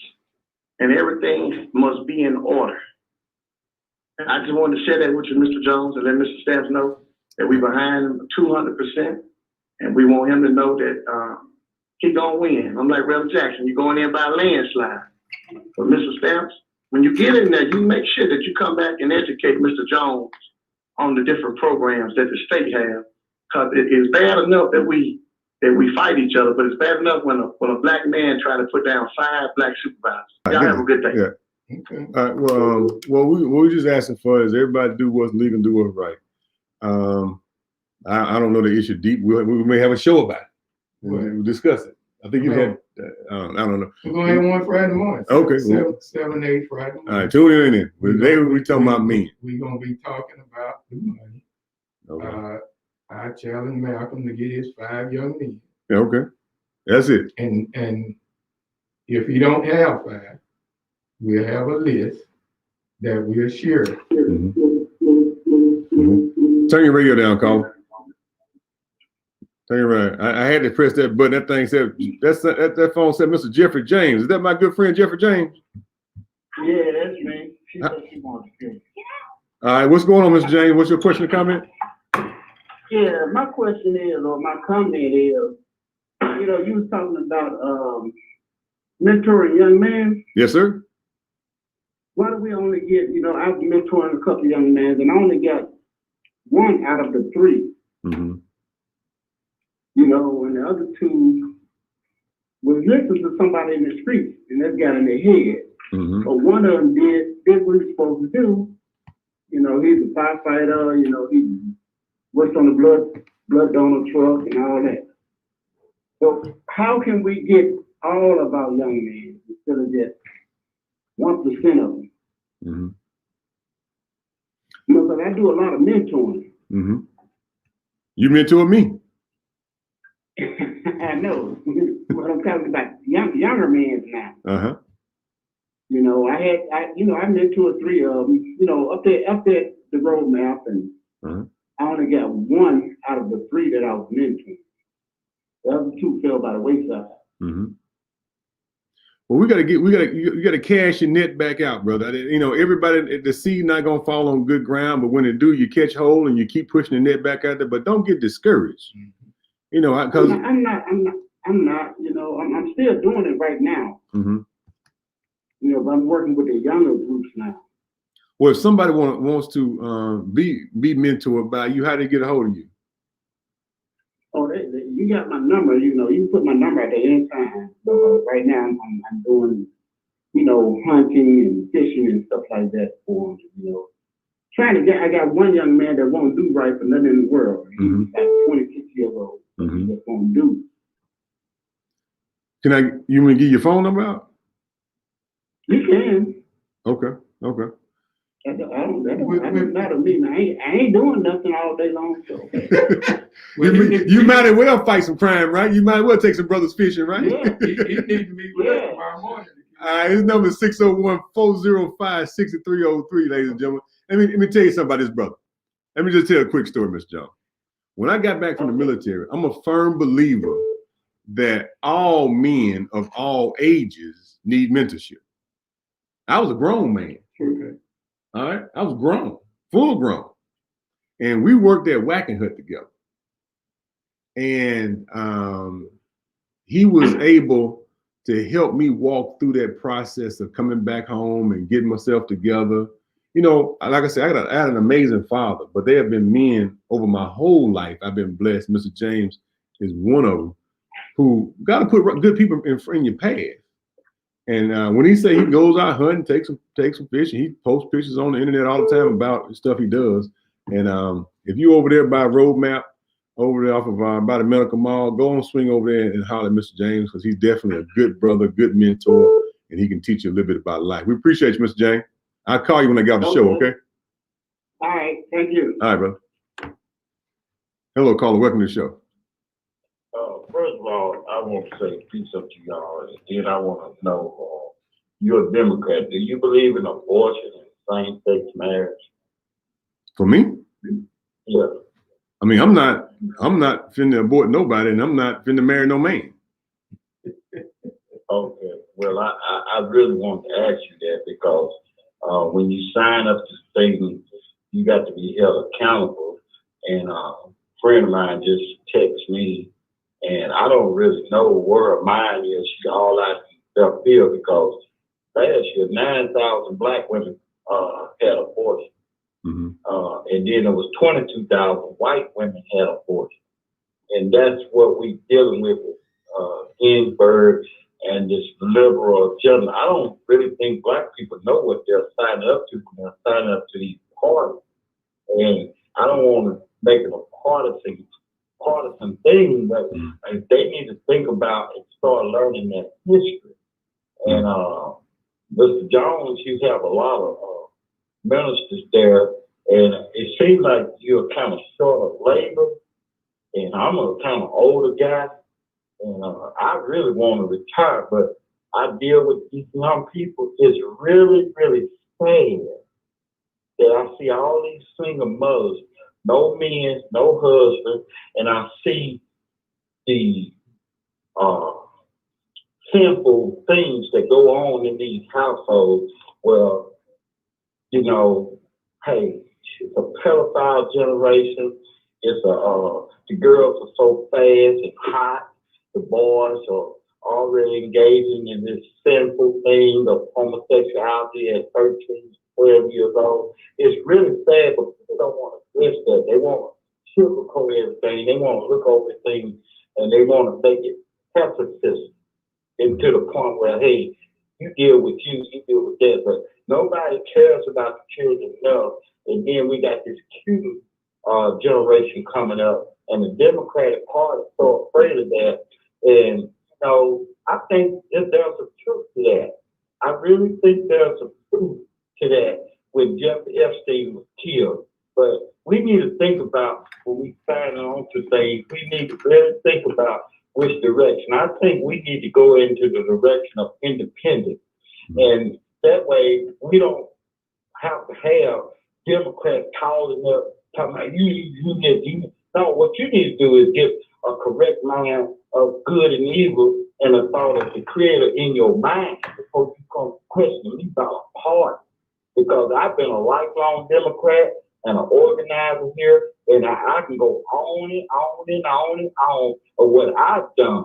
[SPEAKER 6] and everything must be in order. And I just wanted to share that with you, Mr. Jones, and let Mr. Stamps know that we're behind him 200%. And we want him to know that he gonna win. I'm like Reverend Jackson, you're going in by a landslide. But Mr. Stamps, when you get in there, you make sure that you come back and educate Mr. Jones on the different programs that the state has. Because it is bad enough that we fight each other, but it's bad enough when a black man try to put down 5 black supervisors. Y'all have a good day.
[SPEAKER 2] Yeah. Okay. All right. Well, what we're just asking for is everybody do what's legal and do what's right. I don't know the issue deep. We may have a show about it. We'll discuss it. I think you had. I don't know.
[SPEAKER 5] We're gonna have one Friday morning.
[SPEAKER 2] Okay.
[SPEAKER 5] 7, 8 Friday morning.
[SPEAKER 2] All right. Tune in. Today we talking about men.
[SPEAKER 5] We're gonna be talking about the money.
[SPEAKER 2] Okay.
[SPEAKER 5] I challenge Malcolm to get his 5 young men.
[SPEAKER 2] Yeah, okay. That's it.
[SPEAKER 5] And if you don't have 5, we'll have a list that we'll share.
[SPEAKER 2] Mm-hmm. Mm-hmm. Turn your radio down, Carl. Turn it around. I had to press that button. That thing said, that phone said Mr. Jeffrey James. Is that my good friend Jeffrey James?
[SPEAKER 6] Yeah, that's me. She said she wants to hear.
[SPEAKER 2] All right, what's going on, Mr. James? What's your question or comment?
[SPEAKER 7] Yeah, my question is, or my comment is, you know, you was talking about mentoring young men.
[SPEAKER 2] Yes, sir.
[SPEAKER 7] Why do we only get, you know, I've been mentoring a couple of young men, and I only got 1 out of the 3.
[SPEAKER 2] Mm-hmm.
[SPEAKER 7] You know, and the other 2 was listening to somebody in the street, and that got in their head.
[SPEAKER 2] Mm-hmm.
[SPEAKER 7] But one of them did what he was supposed to do. You know, he's a firefighter. You know, he works on the blood donor truck and all that. So how can we get all of our young men instead of just 1% of them?
[SPEAKER 2] Mm-hmm.
[SPEAKER 7] You know, but I do a lot of mentoring.
[SPEAKER 2] Mm-hmm. You mentor me.
[SPEAKER 7] I know. What I'm talking about, younger men now.
[SPEAKER 2] Uh-huh.
[SPEAKER 7] You know, I mentored 3 of them. You know, up there the roadmap, and
[SPEAKER 2] Uh-huh.
[SPEAKER 7] I only got 1 out of the 3 that I was mentoring. The other 2 fell by the wayside.
[SPEAKER 2] Mm-hmm. Well, you gotta cash your net back out, brother. You know, everybody, the seed not gonna fall on good ground, but when it do, you catch hold and you keep pushing the net back out there. But don't get discouraged.
[SPEAKER 5] Mm-hmm.
[SPEAKER 2] You know, because
[SPEAKER 7] I'm not. You know, I'm still doing it right now.
[SPEAKER 2] Mm-hmm.
[SPEAKER 7] You know, but I'm working with the younger groups now.
[SPEAKER 2] Well, if somebody wants to be mentored by you, how do they get a hold of you?
[SPEAKER 7] Oh, you got my number. You know, you can put my number out there anytime. But right now, I'm doing, you know, hunting and fishing and stuff like that for them. You know, I got 1 young man that won't do right for nothing in the world.
[SPEAKER 2] Mm-hmm.
[SPEAKER 7] He's like 26 years old.
[SPEAKER 2] Mm-hmm.
[SPEAKER 7] That won't do.
[SPEAKER 2] You want to give your phone number out?
[SPEAKER 7] You can.
[SPEAKER 2] Okay.
[SPEAKER 7] That don't matter to me. Man. I ain't doing nothing all day long. So.
[SPEAKER 2] You might as well fight some crime, right? You might as well take some brothers fishing, right?
[SPEAKER 7] Yeah.
[SPEAKER 5] He need to be with us tomorrow morning.
[SPEAKER 2] His number is 601-405-6303, ladies and gentlemen. Let me tell you something about this brother. Let me just tell a quick story, Mr. Jones. When I got back from the military, I'm a firm believer that all men of all ages need mentorship. I was a grown man.
[SPEAKER 5] Okay.
[SPEAKER 2] All right. I was grown, full grown. And we worked at Whacking Hut together. And he was able to help me walk through that process of coming back home and getting myself together. You know, like I said, I had an amazing father, but there have been men over my whole life I've been blessed. Mr. James is one of them who got to put good people in your path. And when he say he goes out hunting, take some fishing, he posts pictures on the internet all the time about the stuff he does. And if you over there by Roadmap, over there off of by the Medical Mall, go and swing over there and holler at Mr. James, because he's definitely a good brother, good mentor, and he can teach you a little bit about life. We appreciate you, Mr. James. I'll call you when I get off the show, okay?
[SPEAKER 7] All right, thank you.
[SPEAKER 2] All right, brother. Hello, caller. Welcome to the show.
[SPEAKER 8] First of all, I want to say peace up to y'all, and then I want to know, you're a Democrat. Do you believe in abortion and same-sex marriage?
[SPEAKER 2] For me?
[SPEAKER 8] Yeah.
[SPEAKER 2] I mean, I'm not finna abort nobody, and I'm not finna marry no man.
[SPEAKER 8] Okay. Well, I really want to ask you that because when you sign up to statements, you got to be held accountable. And a friend of mine just texted me, and I don't really know where mine is. She's all out in left field because last year, 9,000 black women had abortion. And then there was 22,000 white women had abortion. And that's what we're dealing with Ginsburg and this liberal agenda. I don't really think black people know what they're signing up to when they're signing up to these parties. And I don't want to make it a partisan thing, but they need to think about and start learning that history. And Mr. Jones, you have a lot of ministers there, and it seems like you're kind of short of labor. And I'm a kind of older guy, and I really want to retire, but I deal with these young people. It's really, really sad that I see all these single mothers, no men, no husband, and I see the simple things that go on in these households where, you know, hey, it's a pedophile generation. It's the girls are so fast and hot. The boys are already engaging in this sinful thing of homosexuality at 13, 12 years old. It's really sad, but people don't want to address that. They want to sugarcoat everything. They want to look over things, and they want to make it pacifist and to the point where, hey, you deal with you deal with that. But nobody cares about the children enough. And then we got this cute generation coming up, and the Democratic Party is so afraid of that. And, you know, I think that there's a truth to that. I really think there's a truth to that when Jeffrey Epstein was killed. But we need to think about when we sign on to things, we need to really think about which direction. I think we need to go into the direction of independence. And that way we don't have to have Democrats calling up, talking about you. No, what you need to do is get a correct mind of good and evil and a thought of the Creator in your mind before you come question me about a party. Because I've been a lifelong Democrat and an organizer here, and I can go on and on and on and on of what I've done.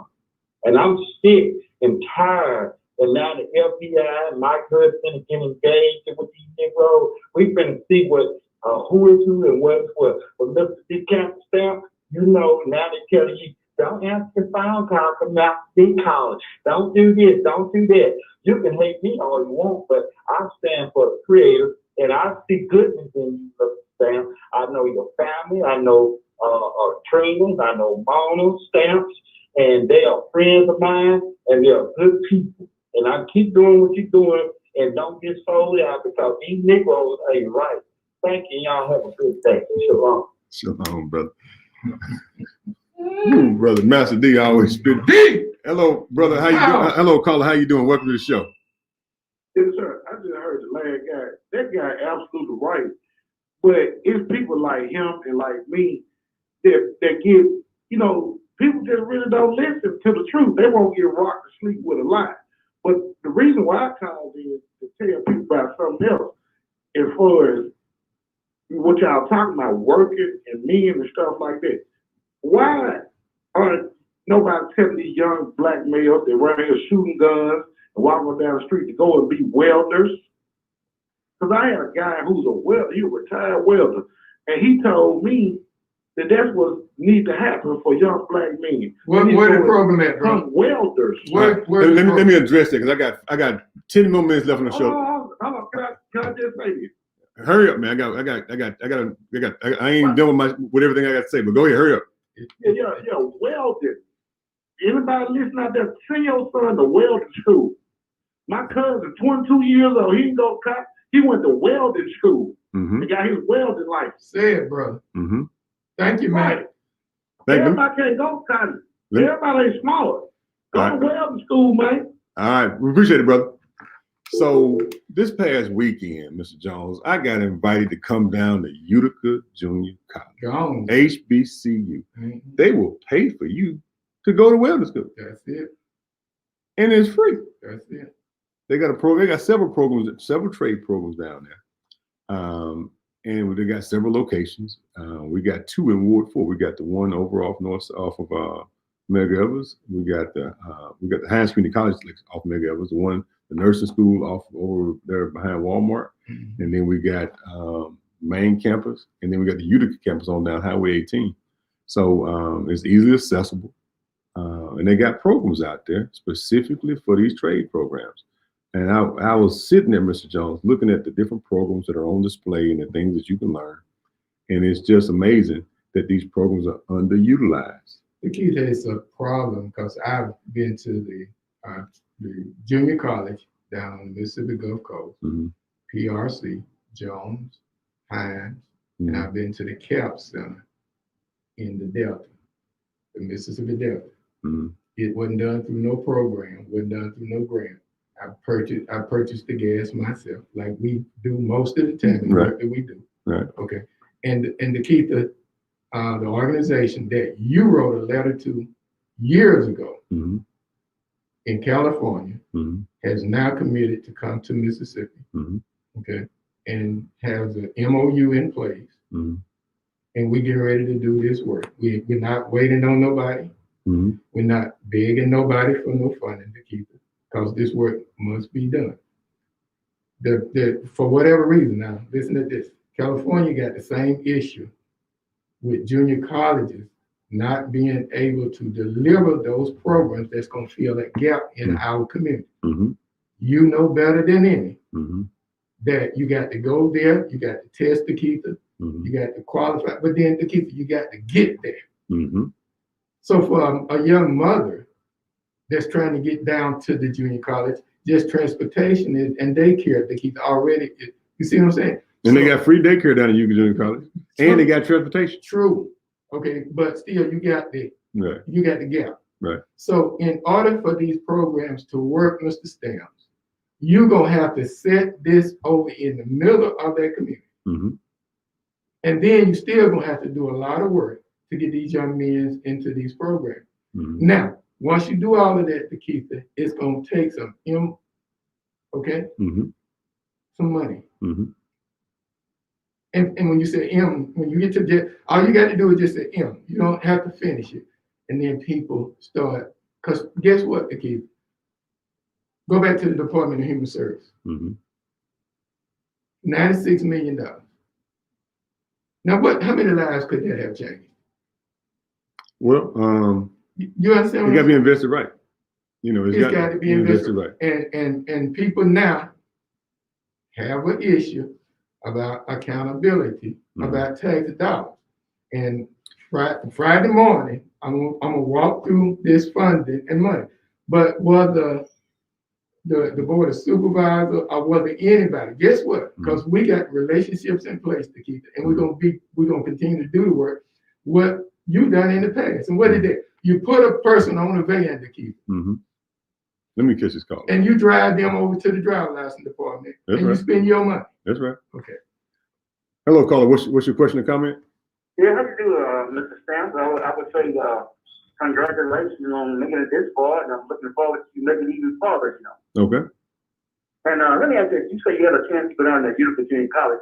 [SPEAKER 8] And I'm sick and tired. And now the FBI and Mike Hudson get engaged with these Negroes. We've been to see what who is who and what is what. But Mr. DeKeither Stamp, you know, now they tell you, don't answer the phone call, come out, be college. Don't do this, don't do that. You can hate me all you want, but I stand for the Creator, and I see goodness in you, Mr. Stamp. I know your family, I know Trina's, I know Mona Stamps, and they are friends of mine, and they are good people. And I keep doing what you're doing, and don't get sold out because these Negroes ain't right. Thank you. Y'all have a good day. Shalom.
[SPEAKER 2] Shalom, brother. Ooh, brother Master D always spit. D! Hello, brother. How you doing? Hello, caller. How you doing? Welcome to the show.
[SPEAKER 7] Yes, sir. I just heard the last guy. That guy absolutely right. But it's people like him and like me that give, you know, people just really don't listen to the truth. They won't get rocked to sleep with a lie. But the reason why I called is to tell people about something else. As far as what y'all talking about, working and men and stuff like that. Why aren't nobody telling these young black males that run here shooting guns and walking down the street to go and be welders? Because I had a guy who's a welder, he was a retired welder, and he told me that that's what needs to happen for young black men.
[SPEAKER 5] Where the program at, bro?
[SPEAKER 7] Become welders.
[SPEAKER 2] Let me address that because I got 10 more minutes left on the show.
[SPEAKER 7] Can I just say this?
[SPEAKER 2] Hurry up, man. I ain't done with everything I got to say, but go ahead, hurry up.
[SPEAKER 7] Yeah, welding. Anybody listening out there, send your son to welding school. My cousin, 22 years old, he didn't go cop. He went to welding school. He got his welding license.
[SPEAKER 5] Say it, brother. Thank you, man.
[SPEAKER 7] Everybody can't go college. Everybody ain't smart. Go to welding school, man.
[SPEAKER 2] All right, we appreciate it, brother. So this past weekend, Mr. Jones, I got invited to come down to Utica Junior College, HBCU. They will pay for you to go to welding school.
[SPEAKER 5] That's it.
[SPEAKER 2] And it's free.
[SPEAKER 5] That's it.
[SPEAKER 2] They got a program. They got several programs, several trade programs down there. And they got several locations. We got two in Ward 4. We got the one over off of Mega Evers. We got the Hines Community College off Mega Evers. The one the nursing school off over there behind Walmart, and then we got main campus, and then we got the Utica campus on down Highway 18. So it's easily accessible, and they got programs out there specifically for these trade programs. And I was sitting there, Mr. Jones, looking at the different programs that are on display and the things that you can learn, and it's just amazing that these programs are underutilized.
[SPEAKER 5] DeKeither, is a problem because I've been to the junior college down on the Mississippi Gulf Coast, PRC, Jones, Hines, and I've been to the CAP Center in the Delta, the Mississippi Delta. It wasn't done through no program, wasn't done through no grant. I purchased the gas myself, like we do most of the time in the work that we do. Okay. And DeKeither, the organization that you wrote a letter to years ago in California has now committed to come to Mississippi, okay, and has an MOU in place, and we get ready to do this work. We're not waiting on nobody. We're not begging nobody for no funding, DeKeither, because this work must be done. For whatever reason, now listen to this. California got the same issue with junior colleges not being able to deliver those programs that's going to fill that gap in our community. You know better than any that you got to go there, you got to test DeKeither, you got to qualify, but then DeKeither, you got to get there. So for a young mother that's trying to get down to the junior college, just transportation and daycare, DeKeither already, you see what I'm saying?
[SPEAKER 2] And they got free daycare down at Utica Junior College, and they got transportation.
[SPEAKER 5] True. Okay, but still, you got the gap.
[SPEAKER 2] Right.
[SPEAKER 5] So, in order for these programs to work, Mr. Stamps, you're gonna have to set this over in the middle of that community, and then you still gonna have to do a lot of work to get these young men into these programs. Now, once you do all of that, DeKeither, it's gonna take some some money. And when you say when you get to that, all you got to do is just say You don't have to finish it. And then people start, because guess what, DeKeither? Go back to the Department of Human Services. $96 million. Now, how many lives could that have changed?
[SPEAKER 2] Well,
[SPEAKER 5] you understand?
[SPEAKER 2] It got to be invested right. You know,
[SPEAKER 5] it's got to be invested right. And people now have an issue about accountability, about tax dollars. And Friday morning, I'm gonna walk through this funding and money. But whether the board of supervisors or whether anybody, guess what? Because we got relationships in place to keep it, and we're gonna continue to do the work. What you done in the past, and what did they? You put a person on a van to keep it.
[SPEAKER 2] Let me catch this call.
[SPEAKER 5] And you drive them over to the driver's license department, and you spend your money.
[SPEAKER 2] That's right.
[SPEAKER 5] Okay.
[SPEAKER 2] Hello, caller. What's your question or comment?
[SPEAKER 6] Yeah, how you do, Mr. Stamps? I would say congratulations on making it this far, and I'm looking forward to you making it even farther,
[SPEAKER 2] Okay.
[SPEAKER 6] And let me ask you, you say you had a chance to go down to Utica Junior College.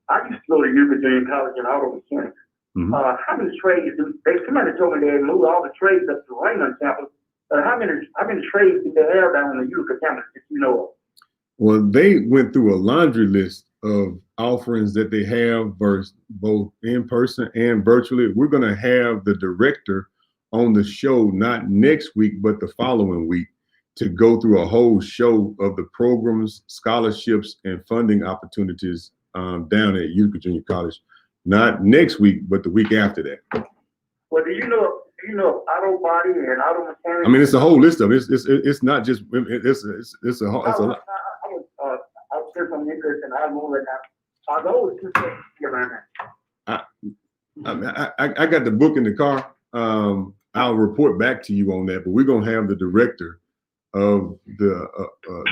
[SPEAKER 6] I used to go to Utica Junior College in auto mechanics. How many trades somebody told me they moved all the trades up to Raymond campus. How many trades did they have down on the Utica campus that you know of?
[SPEAKER 2] Well, they went through a laundry list of offerings that they have both in person and virtually. We're going to have the director on the show, not next week, but the following week, to go through a whole show of the programs, scholarships, and funding opportunities down at Utica Junior College. Not next week, but the week after that.
[SPEAKER 6] Well, do you know auto body and auto mechanics?
[SPEAKER 2] I mean, it's a whole list of it. It's not just it's a lot.
[SPEAKER 6] I was just some interest in auto right now. Are those two things around that?
[SPEAKER 2] I got the book in the car. I'll report back to you on that, but we're gonna have the director of the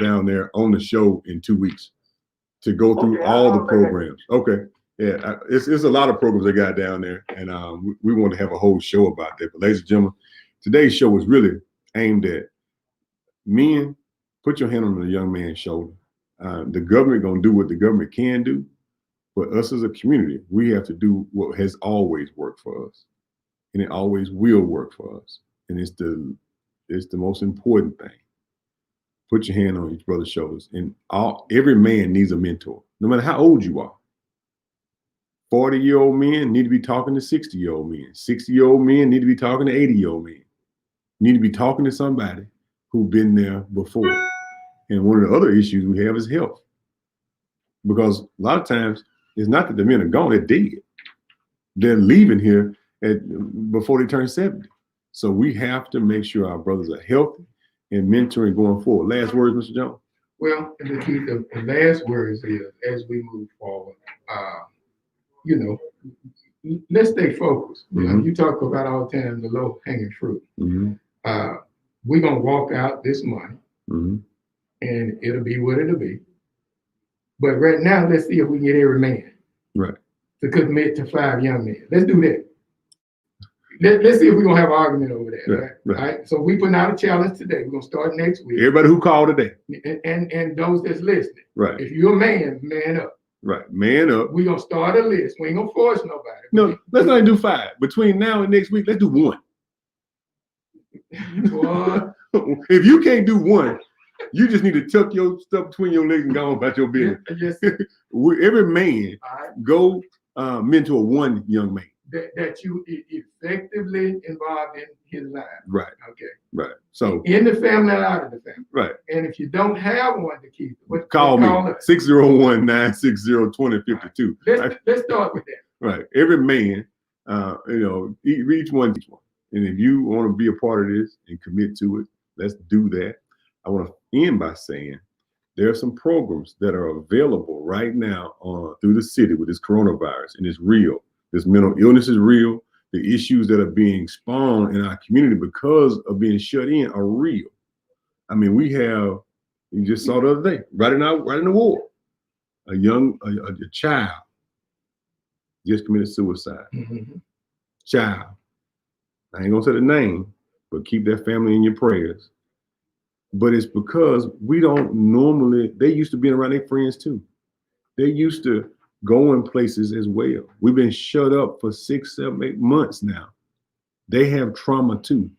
[SPEAKER 2] down there on the show in 2 weeks to go through all the programs. Okay. Yeah, it's a lot of programs they got down there, and we want to have a whole show about that. But ladies and gentlemen, today's show is really aimed at men. Put your hand on the young man's shoulder. The government gonna do what the government can do, but us as a community, we have to do what has always worked for us, and it always will work for us. And it's the most important thing. Put your hand on each brother's shoulders. And every man needs a mentor, no matter how old you are. 40-year-old men need to be talking to 60-year-old men. 60-year-old men need to be talking to 80-year-old men. Need to be talking to somebody who's been there before. And one of the other issues we have is health. Because a lot of times, it's not that the men are gone, they're dead. They're leaving here before they turn 70. So we have to make sure our brothers are healthy and mentoring going forward. Last words, Mr. Jones?
[SPEAKER 5] Well, the last words is, as we move forward, you know, let's stay focused. You know, you talk about all the time the low hanging fruit. We're going to walk out this money and it'll be what it'll be. But right now, let's see if we can get every man to commit to 5 young men. Let's do that. Let's see if we're going to have an argument over that. Right? So we putting out a challenge today. We're going to start next week.
[SPEAKER 2] Everybody who called today.
[SPEAKER 5] And those that's listening.
[SPEAKER 2] Right.
[SPEAKER 5] If you're a man, man up.
[SPEAKER 2] Right. Man up.
[SPEAKER 5] We're going to start a list. We ain't going to force nobody.
[SPEAKER 2] No, let's not do 5. Between now and next week, let's do 1. If you can't do 1, you just need to tuck your stuff between your legs and go on about your business.
[SPEAKER 5] Yes.
[SPEAKER 2] Every man go mentor 1 young man.
[SPEAKER 5] That you effectively involved in his life.
[SPEAKER 2] Right.
[SPEAKER 5] Okay.
[SPEAKER 2] Right. So
[SPEAKER 5] in the family and out of the family.
[SPEAKER 2] Right.
[SPEAKER 5] And if you don't have one to keep,
[SPEAKER 2] call me 601-960-2052.
[SPEAKER 5] Let's start with that.
[SPEAKER 2] Right. Every man, you know, each one. And if you want to be a part of this and commit to it, let's do that. I want to end by saying there are some programs that are available right now through the city with this coronavirus, and it's real. This mental illness is real. The issues that are being spawned in our community because of being shut in are real. I mean, you just saw the other day, right in the war, a child just committed suicide. Child. I ain't gonna say the name, but keep that family in your prayers. But it's because we don't normally, they used to be around their friends too. They used to go in places as well. We've been shut up for 6, 7, 8 months now. They have trauma too.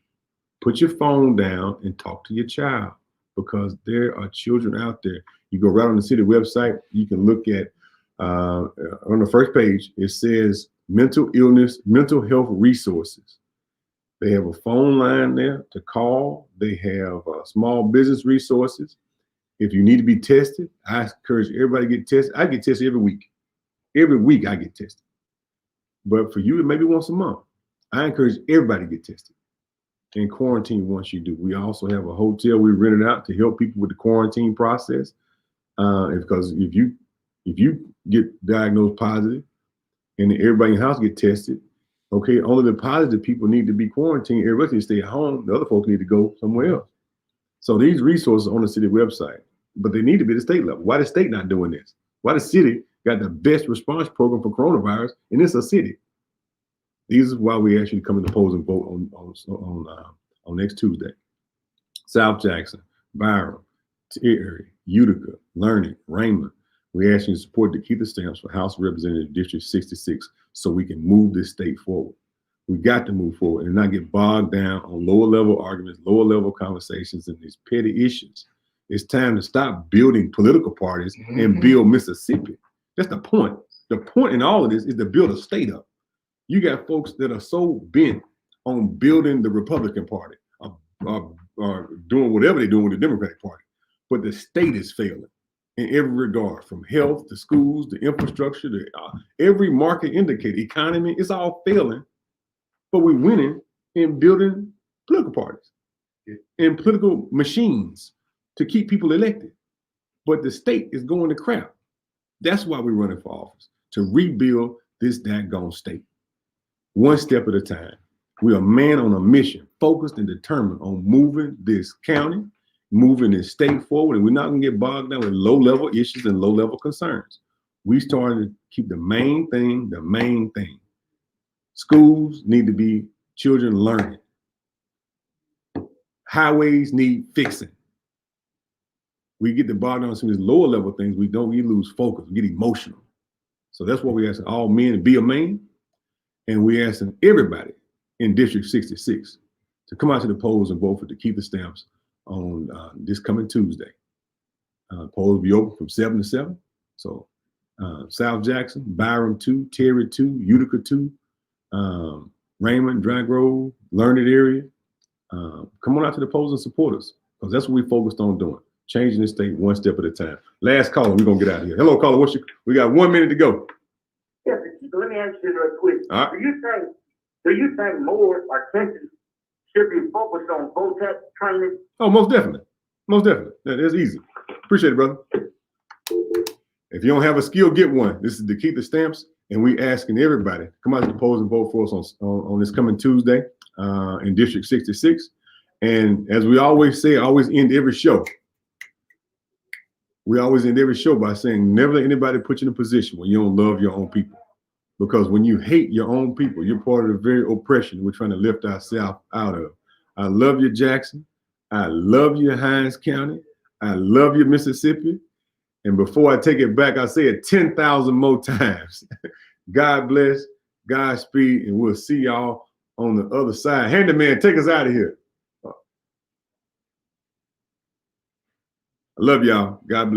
[SPEAKER 2] Put your phone down and talk to your child, because there are children out there. You go right on the city website, you can look at, on the first page, it says mental illness, mental health resources. They have a phone line there to call. They have small business resources. If you need to be tested, I encourage everybody to get tested. I get tested every week. Every week I get tested. But for you, maybe once a month. I encourage everybody to get tested and quarantine once you do. We also have a hotel we rented out to help people with the quarantine process. Because if you get diagnosed positive and everybody in the house get tested, okay, only the positive people need to be quarantined. Everybody needs to stay at home. The other folks need to go somewhere else. So these resources are on the city website, but they need to be at the state level. Why the state not doing this? Why the city got the best response program for coronavirus, and it's a city? These is why we actually come to the polls and vote on next Tuesday. South Jackson, Byram, Terry, Utica, Learning, Raymond. We ask you to support DeKeither Stamps for House Representative District 66 so we can move this state forward. We got to move forward and not get bogged down on lower level arguments, lower level conversations, and these petty issues. It's time to stop building political parties and build Mississippi. That's the point. The point in all of this is to build a state up. You got folks that are so bent on building the Republican Party or doing whatever they're doing with the Democratic Party, but the state is failing in every regard, from health to schools to infrastructure to every market indicator, economy. It's all failing, but we're winning in building political parties and political machines to keep people elected. But the state is going to crap. That's why we're running for office, to rebuild this daggone state. One step at a time. We are man on a mission, focused and determined on moving this county, moving this state forward, and we're not gonna get bogged down with low-level issues and low-level concerns. We started to keep the main thing the main thing. Schools need to be children learning. Highways need fixing. We get the bogged down on some of these lower-level things, we lose focus, we get emotional. So that's what we're asking all men to be a man, and we're asking everybody in District 66 to come out to the polls and vote for DeKeither Stamps on this coming Tuesday. Polls will be open from 7 to 7. So South Jackson, Byram 2, Terry 2, Utica 2, Raymond, Dry Grove, Learned area. Come on out to the polls and support us, because that's what we focused on doing, changing the state one step at a time. Last caller, we're gonna get out of here. Hello, caller. We got 1 minute to go.
[SPEAKER 9] Yeah, let me ask you real quick.
[SPEAKER 2] All right.
[SPEAKER 9] Do you think more attention should be focused on VOTEC training?
[SPEAKER 2] Oh, most definitely. Most definitely. That's easy. Appreciate it, brother. If you don't have a skill, get one. This is DeKeither Stamps, and we asking everybody come out to the polls and vote for us on this coming Tuesday in District 66. And as we always say, I always end every show. We always end every show by saying, never let anybody put you in a position where you don't love your own people. Because when you hate your own people, you're part of the very oppression we're trying to lift ourselves out of. I love you, Jackson. I love you, Hinds County. I love you, Mississippi. And before I take it back, I say it 10,000 more times. God bless, Godspeed, and we'll see y'all on the other side. Handyman, take us out of here. I love y'all. God bless.